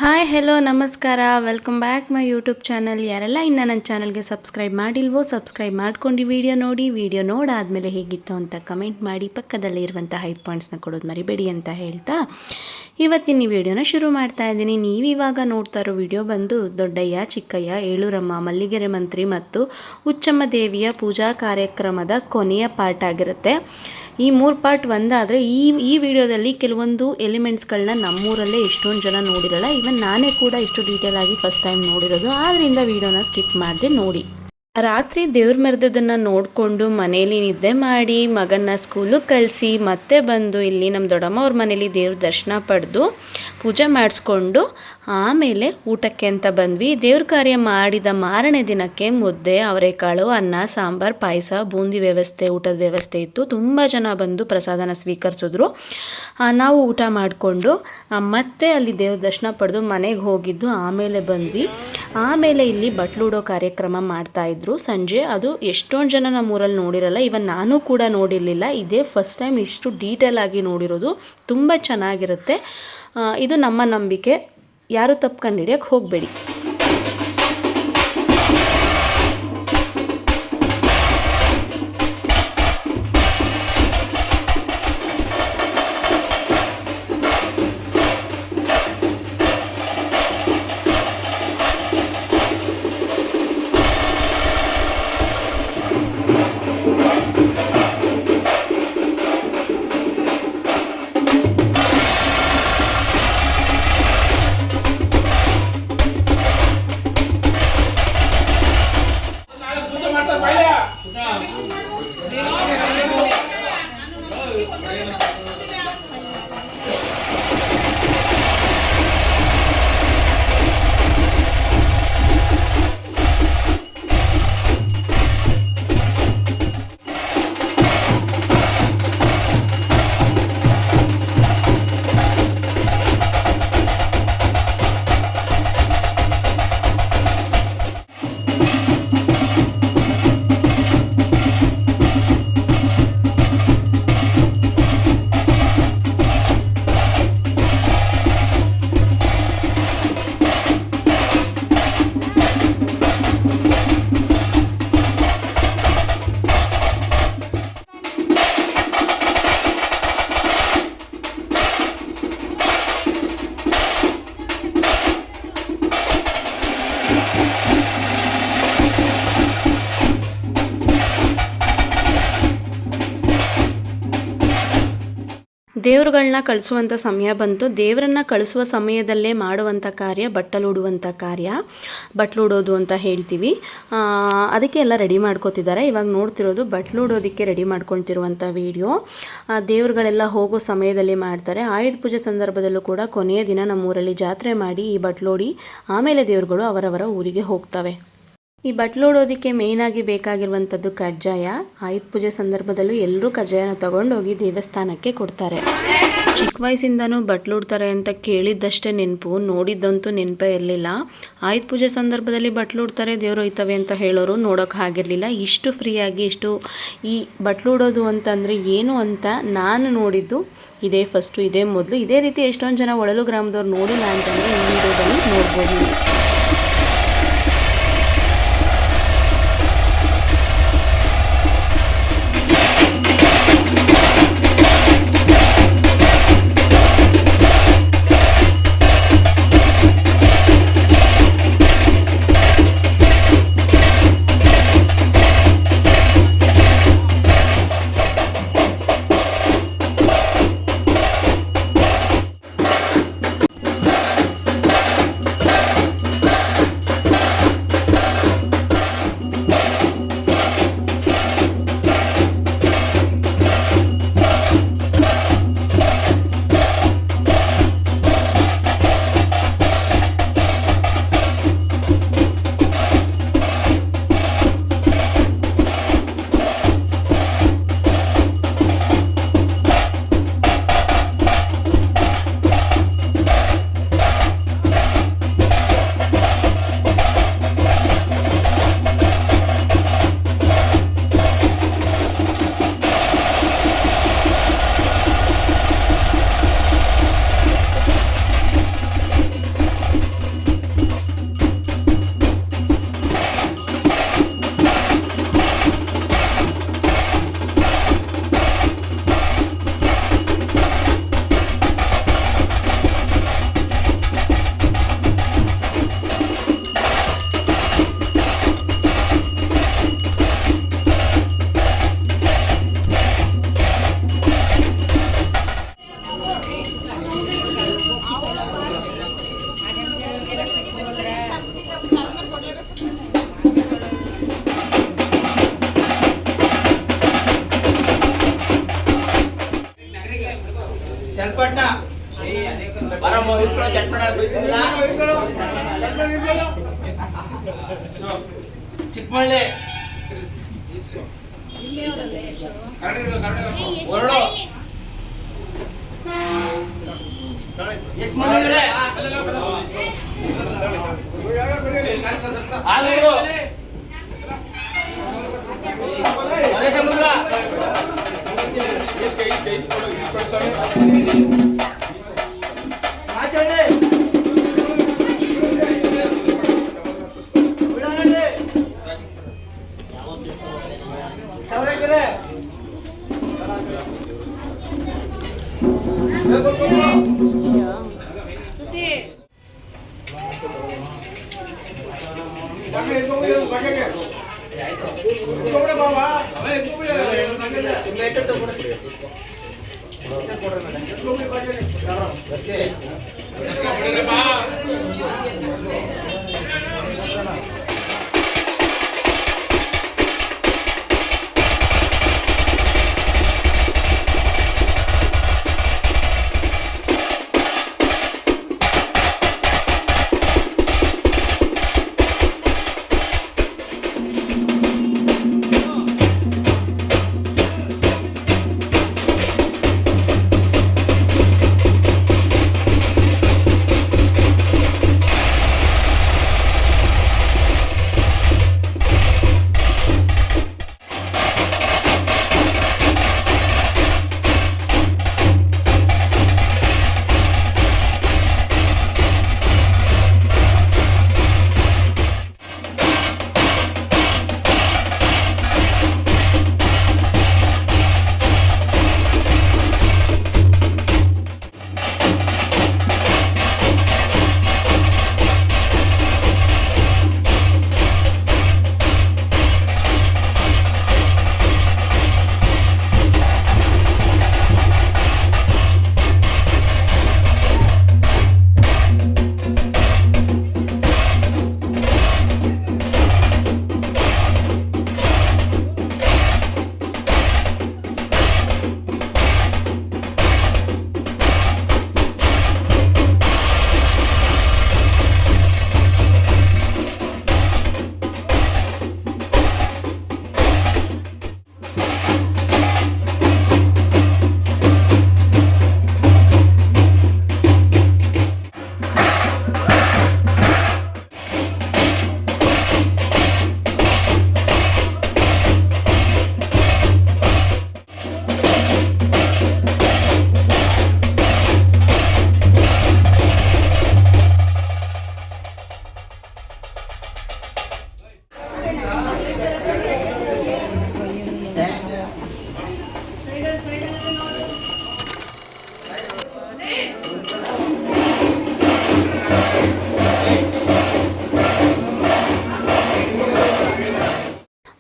Hi hello ನಮಸ್ಕಾರ welcome back my YouTube channel. ಯಾರೆಲ್ಲ ಇನ್ನು ನನ್ನ ಚಾನಲ್ಗೆ ಸಬ್ಸ್ಕ್ರೈಬ್ ಮಾಡಿಲ್ವೋ ಸಬ್ಸ್ಕ್ರೈಬ್ ಮಾಡ್ಕೊಂಡು ವಿಡಿಯೋ ನೋಡಾದಮೇಲೆ ಹೇಗಿತ್ತು ಅಂತ ಕಮೆಂಟ್ ಮಾಡಿ, ಪಕ್ಕದಲ್ಲಿ ಇರುವಂಥ ಹೈ ಪಾಯಿಂಟ್ಸ್ನ ಕೊಡೋದು ಮರಿಬೇಡಿ ಅಂತ ಹೇಳ್ತಾ ಇವತ್ತಿನ ವಿಡಿಯೋನ ಶುರು ಮಾಡ್ತಾ ಇದ್ದೀನಿ. ನೀವು ಇವಾಗ ನೋಡ್ತಾ ಇರೋ ವಿಡಿಯೋ ಬಂದು ದೊಡ್ಡಯ್ಯ, ಚಿಕ್ಕಯ್ಯ, ಏಳೂರಮ್ಮ, ಮಲ್ಲಿಗೆರೆ ಮಂತ್ರಿ ಮತ್ತು ಹುಚ್ಚಮ್ಮ ದೇವಿಯ ಪೂಜಾ ಕಾರ್ಯಕ್ರಮದ ಕೊನೆಯ ಪಾರ್ಟ್ ಆಗಿರುತ್ತೆ. ಈ 3 ಪಾರ್ಟ್ ಒಂದಾದರೆ ಈ ವಿಡಿಯೋದಲ್ಲಿ ಕೆಲವೊಂದು ಎಲಿಮೆಂಟ್ಸ್ಗಳನ್ನ ನಮ್ಮೂರಲ್ಲೇ ಎಷ್ಟೊಂದು ಜನ ನೋಡಿರಲ್ಲ. ಇವನ್ ನಾನೇ ಕೂಡ ಇಷ್ಟು ಡೀಟೇಲ್ ಆಗಿ ಫಸ್ಟ್ ಟೈಮ್ ನೋಡಿರೋದು. ಆದ್ದರಿಂದ ವಿಡಿಯೋನ ಸ್ಕಿಪ್ ಮಾಡದೆ ನೋಡಿ. ರಾತ್ರಿ ದೇವ್ರ ಮೆರೆದದನ್ನು ನೋಡಿಕೊಂಡು ಮನೇಲಿ ನಿದ್ದೆ ಮಾಡಿ ಮಗನ್ನ ಸ್ಕೂಲಿಗೆ ಕಳಿಸಿ ಮತ್ತೆ ಬಂದು ಇಲ್ಲಿ ನಮ್ಮ ದೊಡ್ಡಮ್ಮ ಅವ್ರ ಮನೇಲಿ ದೇವ್ರ ದರ್ಶನ ಪಡೆದು ಪೂಜೆ ಮಾಡಿಸ್ಕೊಂಡು ಆಮೇಲೆ ಊಟಕ್ಕೆ ಅಂತ ಬಂದ್ವಿ. ದೇವ್ರ ಕಾರ್ಯ ಮಾಡಿದ ಮಾರನೇ ದಿನಕ್ಕೆ ಮುದ್ದೆ, ಅವರೆಕಾಳು, ಅನ್ನ, ಸಾಂಬಾರು, ಪಾಯಸ, ಬೂಂದಿ ವ್ಯವಸ್ಥೆ, ಊಟದ ವ್ಯವಸ್ಥೆ ಇತ್ತು. ತುಂಬ ಜನ ಬಂದು ಪ್ರಸಾದನ ಸ್ವೀಕರಿಸಿದ್ರು. ನಾವು ಊಟ ಮಾಡಿಕೊಂಡು ಮತ್ತೆ ಅಲ್ಲಿ ದೇವ್ರ ದರ್ಶನ ಪಡೆದು ಮನೆಗೆ ಹೋಗಿದ್ದು. ಆಮೇಲೆ ಬಂದ್ವಿ. ಆಮೇಲೆ ಇಲ್ಲಿ ಬಟ್ಲೂಡೋ ಕಾರ್ಯಕ್ರಮ ಮಾಡ್ತಾಯಿದ್ರು ಸಂಜೆ. ಅದು ಎಷ್ಟೊಂದು ಜನ ನಮ್ಮೂರಲ್ಲಿ ನೋಡಿರಲ್ಲ. ಇವನ್ ನಾನು ಕೂಡ ನೋಡಿರಲಿಲ್ಲ. ಇದೇ ಫಸ್ಟ್ ಟೈಮ್ ಇಷ್ಟು ಡೀಟೇಲ್ ಆಗಿ ನೋಡಿರೋದು. ತುಂಬ ಚೆನ್ನಾಗಿರುತ್ತೆ. ಇದು ನಮ್ಮ ನಂಬಿಕೆ. ಯಾರು ತಪ್ಪು ಕಂಡು ಹೋಗಬೇಡಿ. ದೇವರುಗಳನ್ನ ಕಳಿಸುವಂಥ ಸಮಯ ಬಂತು. ದೇವರನ್ನು ಕಳಿಸುವ ಸಮಯದಲ್ಲೇ ಮಾಡುವಂಥ ಕಾರ್ಯ ಬಟ್ಟಲೂಡುವಂಥ ಕಾರ್ಯ, ಬಟ್ಲೂಡೋದು ಅಂತ ಹೇಳ್ತೀವಿ. ಅದಕ್ಕೆ ಎಲ್ಲ ರೆಡಿ ಮಾಡ್ಕೋತಿದ್ದಾರೆ. ಇವಾಗ ನೋಡ್ತಿರೋದು ಬಟ್ಲೂಡೋದಕ್ಕೆ ರೆಡಿ ಮಾಡ್ಕೊಳ್ತಿರುವಂಥ ವಿಡಿಯೋ. ದೇವರುಗಳೆಲ್ಲ ಹೋಗೋ ಸಮಯದಲ್ಲಿ ಮಾಡ್ತಾರೆ. ಆಯುಧ ಪೂಜೆ ಸಂದರ್ಭದಲ್ಲೂ ಕೂಡ ಕೊನೆಯ ದಿನ ನಮ್ಮೂರಲ್ಲಿ ಜಾತ್ರೆ ಮಾಡಿ ಈ ಬಟ್ಲೋಡಿ ಆಮೇಲೆ ದೇವರುಗಳು ಅವರವರ ಊರಿಗೆ ಹೋಗ್ತವೆ. ಈ ಬಟ್ಲೋಡೋದಕ್ಕೆ ಮೇಯ್ನಾಗಿ ಬೇಕಾಗಿರುವಂಥದ್ದು ಕಜ್ಜಾಯ. ಆಯುಧ ಪೂಜೆ ಸಂದರ್ಭದಲ್ಲೂ ಎಲ್ಲರೂ ಕಜ್ಜಾಯನ ತಗೊಂಡೋಗಿ ದೇವಸ್ಥಾನಕ್ಕೆ ಕೊಡ್ತಾರೆ. ಚಿಕ್ಕ ವಯಸ್ಸಿಂದನೂ ಬಟ್ಲೂಡ್ತಾರೆ ಅಂತ ಕೇಳಿದ್ದಷ್ಟೇ ನೆನಪು, ನೋಡಿದ್ದಂತೂ ನೆನಪೇ ಇರಲಿಲ್ಲ. ಆಯುಧ ಪೂಜೆ ಸಂದರ್ಭದಲ್ಲಿ ಬಟ್ಲೂಡ್ತಾರೆ, ದೇವ್ರು ಹೋಯ್ತವೆ ಅಂತ ಹೇಳೋರು ನೋಡೋಕೆ ಆಗಿರಲಿಲ್ಲ. ಇಷ್ಟು ಫ್ರೀಯಾಗಿ ಈ ಬಟ್ಲೂಡೋದು ಅಂತಂದರೆ ಏನು ಅಂತ ನಾನು ನೋಡಿದ್ದು ಇದೇ ಫಸ್ಟು, ಇದೇ ಮೊದಲು. ಇದೇ ರೀತಿ ಎಷ್ಟೊಂದು ಜನ ಒಳಲು ಗ್ರಾಮದವ್ರು ನೋಡಿಲ್ಲ ಅಂತಂದರೆ ಈ ವಿಡಿಯೋದಲ್ಲಿ ನೋಡ್ಬೋದು. ಚಿಕ್ಕಮಳ್ಳಿ ಎಷ್ಟು ಮಂದಿ ಸಮುದ್ರ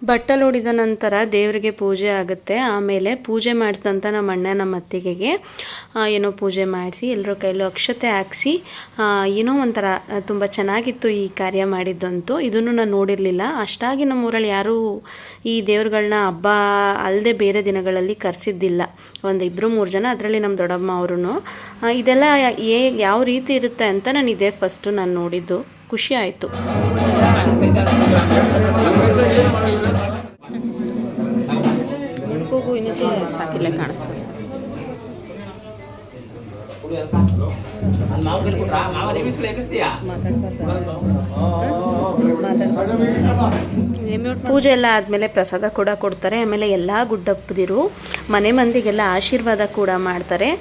ಬಟ್ಟಲು ಹೊಡಿದ ನಂತರ ದೇವರಿಗೆ ಪೂಜೆ ಆಗುತ್ತೆ. ಆಮೇಲೆ ಪೂಜೆ ಮಾಡಿಸಿದಂಥ ನಮ್ಮ ಅಣ್ಣ ನಮ್ಮ ಅತ್ತಿಗೆಗೆ ಏನೋ ಪೂಜೆ ಮಾಡಿಸಿ ಎಲ್ಲರ ಕೈಲೂ ಅಕ್ಷತೆ ಹಾಕ್ಸಿ ಏನೋ ಒಂಥರ ತುಂಬ ಚೆನ್ನಾಗಿತ್ತು ಈ ಕಾರ್ಯ ಮಾಡಿದ್ದಂತೂ. ಇದನ್ನು ನಾನು ನೋಡಿರಲಿಲ್ಲ. ಅಷ್ಟಾಗಿ ನಮ್ಮೂರಲ್ಲಿ ಯಾರೂ ಈ ದೇವ್ರುಗಳನ್ನ ಹಬ್ಬ ಅಲ್ಲದೆ ಬೇರೆ ದಿನಗಳಲ್ಲಿ ಕರೆಸಿದ್ದಿಲ್ಲ. ಒಂದು 2-3 ಜನ, ಅದರಲ್ಲಿ ನಮ್ಮ ದೊಡ್ಡಮ್ಮ ಅವರು. ಇದೆಲ್ಲ ಯಾವ ರೀತಿ ಇರುತ್ತೆ ಅಂತ ನಾನು ಇದೇ ಫಸ್ಟು ನಾನು ನೋಡಿದ್ದು. ಖುಷಿ ಆಯಿತು. ಸಾಕಿಲ್ಲ ಕಾಣಿಸ್ತದೆ. ಪೂಜೆ ಎಲ್ಲ ಆದಮೇಲೆ ಪ್ರಸಾದ ಕೂಡ ಕೊಡ್ತಾರೆ. ಆಮೇಲೆ ಎಲ್ಲ ಗುಡ್ಡಪ್ಪದಿರು ಮನೆ ಮಂದಿಗೆಲ್ಲ ಆಶೀರ್ವಾದ ಕೂಡ ಮಾಡ್ತಾರೆ.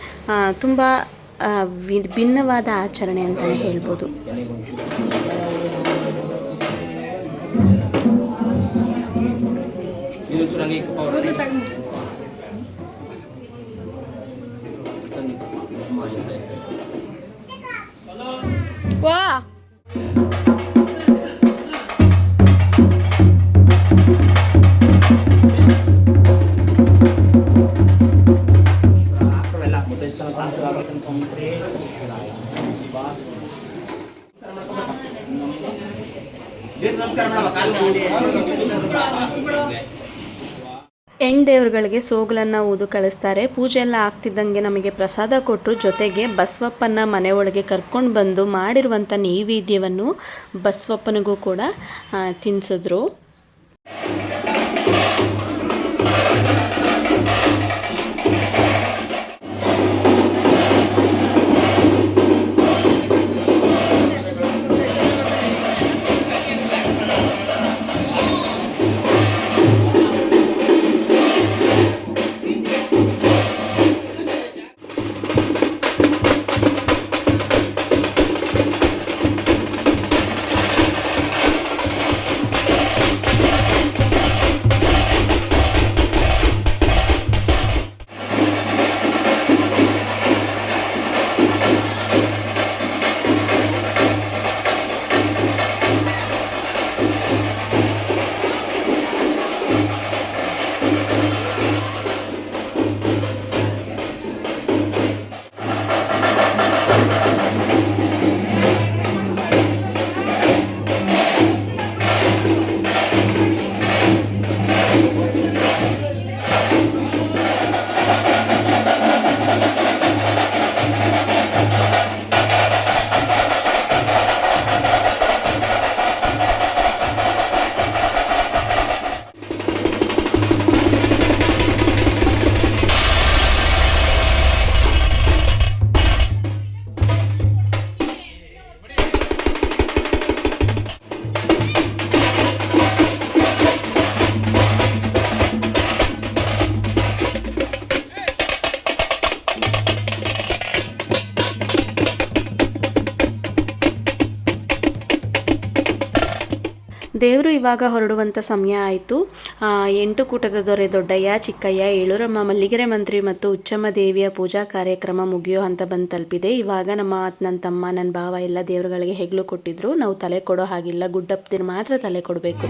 ತುಂಬ ಭಿನ್ನವಾದ ಆಚರಣೆ ಅಂತಲೇ ಹೇಳ್ಬೋದು. ವಾ ಹೆಣ್ಣು ದೇವರುಗಳಿಗೆ ಸೋಗಲನ್ನು ಊದು ಕಳಿಸ್ತಾರೆ. ಪೂಜೆ ಎಲ್ಲ ಆಗ್ತಿದ್ದಂಗೆ ನಮಗೆ ಪ್ರಸಾದ ಕೊಟ್ಟರು. ಜೊತೆಗೆ ಬಸವಪ್ಪನ ಮನೆ ಒಳಗೆ ಕರ್ಕೊಂಡು ಬಂದು ಮಾಡಿರುವಂಥ ನೈವೇದ್ಯವನ್ನು ಬಸವಪ್ಪನಿಗೂ ಕೂಡ ತಿನ್ನಿಸಿದ್ರು. ದೇವರು ಇವಾಗ ಹೊರಡುವಂಥ ಸಮಯ ಆಯಿತು. 8 ಕೂಟದ ದೊರೆ ದೊಡ್ಡಯ್ಯ, ಚಿಕ್ಕಯ್ಯ, ಏಳೂರಮ್ಮ, ಮಲ್ಲಿಗೆರೆ ಮಂತ್ರಿ ಮತ್ತು ಉಚ್ಚಮ್ಮ ದೇವಿಯ ಪೂಜಾ ಕಾರ್ಯಕ್ರಮ ಮುಗಿಯೋ ಹಂತ ಬಂದು ತಲುಪಿದೆ. ಇವಾಗ ನನ್ನ ತಮ್ಮ, ನನ್ನ ಭಾವ ಎಲ್ಲ ದೇವರುಗಳಿಗೆ ಹೆಗ್ಲು ಕೊಟ್ಟಿದ್ರು. ನಾವು ತಲೆ ಕೊಡೋ ಹಾಗಿಲ್ಲ, ಗುಡ್ಡಪ್ಪದಿರು ಮಾತ್ರ ತಲೆ ಕೊಡಬೇಕು.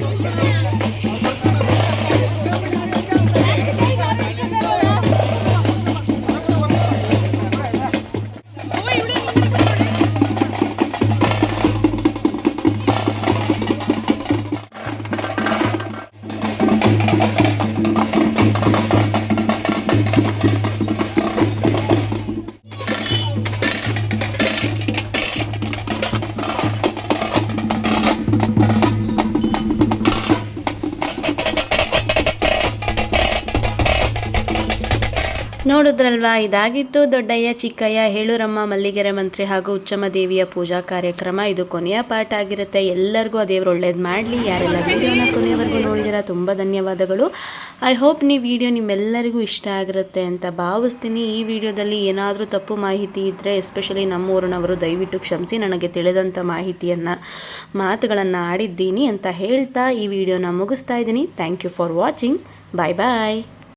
ನೋಡಿದ್ರಲ್ವಾ, ಇದಾಗಿತ್ತು ದೊಡ್ಡಯ್ಯ, ಚಿಕ್ಕಯ್ಯ, ಹೇಳೂರಮ್ಮ, ಮಲ್ಲಿಗೆರೆ ಮಂತ್ರಿ ಹಾಗೂ ಉಚ್ಚಮ್ಮ ದೇವಿಯ ಪೂಜಾ ಕಾರ್ಯಕ್ರಮ. ಇದು ಕೊನೆಯ ಪಾರ್ಟ್ ಆಗಿರುತ್ತೆ. ಎಲ್ಲರಿಗೂ ಆ ದೇವರು ಒಳ್ಳೇದು ಮಾಡಲಿ. ಯಾರೆಲ್ಲ ವಿಡಿಯೋನ ಕೊನೆಯವರೆಗೂ ನೋಡಿದಿರ ತುಂಬ ಧನ್ಯವಾದಗಳು. ಐ ಹೋಪ್ ವಿಡಿಯೋ ನಿಮ್ಮೆಲ್ಲರಿಗೂ ಇಷ್ಟ ಆಗಿರುತ್ತೆ ಅಂತ ಭಾವಿಸ್ತೀನಿ. ಈ ವಿಡಿಯೋದಲ್ಲಿ ಏನಾದರೂ ತಪ್ಪು ಮಾಹಿತಿ ಇದ್ದರೆ ಎಸ್ಪೆಷಲಿ ನಮ್ಮೂರಿನವರು ದಯವಿಟ್ಟು ಕ್ಷಮಿಸಿ. ನನಗೆ ತಿಳಿದಂಥ ಮಾತುಗಳನ್ನು ಆಡಿದ್ದೀನಿ ಅಂತ ಹೇಳ್ತಾ ಈ ವಿಡಿಯೋನ ಮುಗಿಸ್ತಾ ಇದ್ದೀನಿ. Thank you for watching. Bye bye.